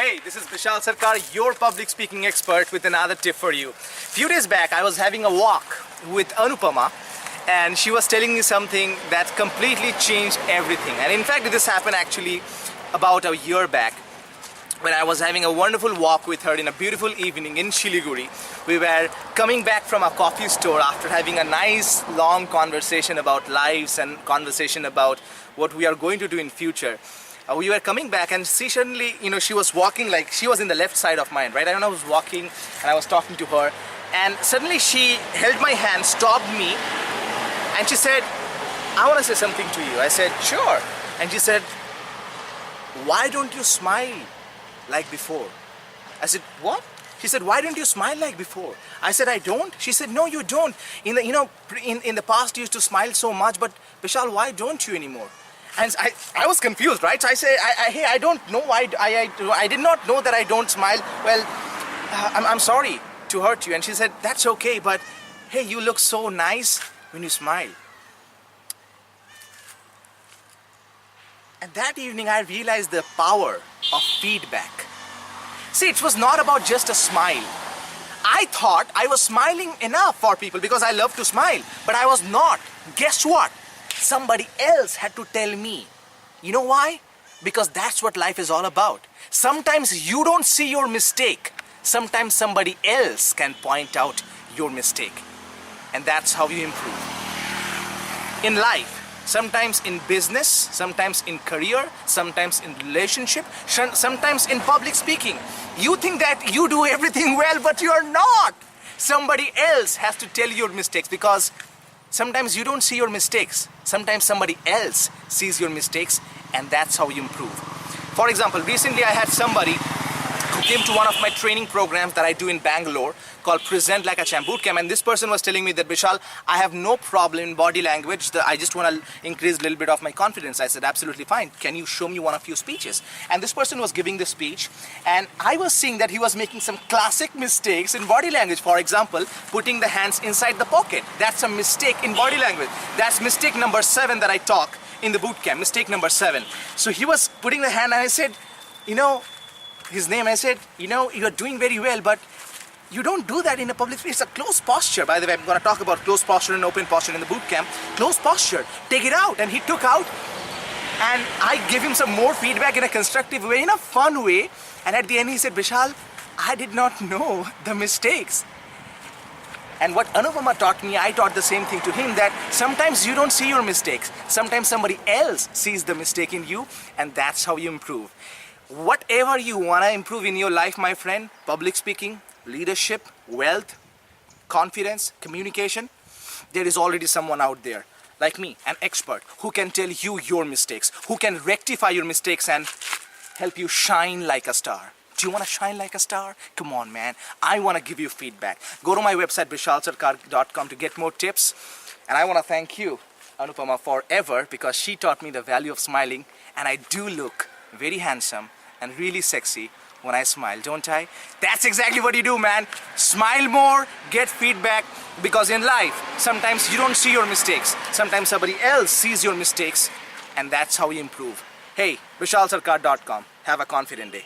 Hey, this is Vishal Sarkar, your public speaking expert with another tip for you. Few days back, I was having a walk with Anupama and she was telling me something that completely changed everything. And in fact, this happened actually about a year back when I was having a wonderful walk with her in a beautiful evening in Siliguri. We were coming back from a coffee store after having a nice long conversation about lives and conversation about what we are going to do in future. We were coming back and she suddenly, she was walking like she was in the left side of mine, right? And I was walking and I was talking to her and suddenly she held my hand, stopped me and she said, I want to say something to you. I said, sure. And she said, why don't you smile like before? I said, what? She said, why don't you smile like before? I said, I don't. She said, no, you don't. In the past you used to smile so much, but Vishal, why don't you anymore? And I was confused, right? So I say, hey, I don't know why, I did not know that I don't smile. Well, I'm sorry to hurt you. And she said, that's okay, but hey, you look so nice when you smile. And that evening I realized the power of feedback. See, it was not about just a smile. I thought I was smiling enough for people because I love to smile, but I was not. Guess what? Somebody else had to tell me. You know why? Because that's what life is all about. Sometimes you don't see your mistake. Sometimes somebody else can point out your mistake. And that's how you improve. In life, sometimes in business, sometimes in career, sometimes in relationship, sometimes in public speaking. You think that you do everything well, but you're not. Somebody else has to tell your mistakes because sometimes you don't see your mistakes. Sometimes somebody else sees your mistakes and that's how you improve. For example, recently I had somebody who came to one of my training programs that I do in Bangalore called Present Like a Champ Bootcamp, and this person was telling me that, Vishal, I have no problem in body language, I just want to increase a little bit of my confidence. I said, absolutely fine. Can you show me one of your speeches? And this person was giving the speech and I was seeing that he was making some classic mistakes in body language. For example, putting the hands inside the pocket. That's a mistake in body language. That's mistake number 7 that I talk in the bootcamp, mistake number 7. So he was putting the hand and I said, his name, I said, you're doing very well, but you don't do that in a public space. It's a close posture. By the way, I'm going to talk about close posture and open posture in the boot camp. Close posture. Take it out. And he took out. And I gave him some more feedback in a constructive way, in a fun way. And at the end, he said, Vishal, I did not know the mistakes. And what Anupama taught me, I taught the same thing to him, that sometimes you don't see your mistakes. Sometimes somebody else sees the mistake in you. And that's how you improve. Whatever you want to improve in your life, my friend, public speaking, leadership, wealth, confidence, communication, there is already someone out there like me, an expert, who can tell you your mistakes, who can rectify your mistakes and help you shine like a star. Do you want to shine like a star? Come on, man. I want to give you feedback. Go to my website, vishalsarkar.com, to get more tips. And I want to thank you, Anupama, forever, because she taught me the value of smiling, and I do look very handsome and really sexy when I smile, don't I? That's exactly what you do, man. Smile more, get feedback, because in life, sometimes you don't see your mistakes. Sometimes somebody else sees your mistakes, and that's how you improve. Hey, vishalsarkar.com. Have a confident day.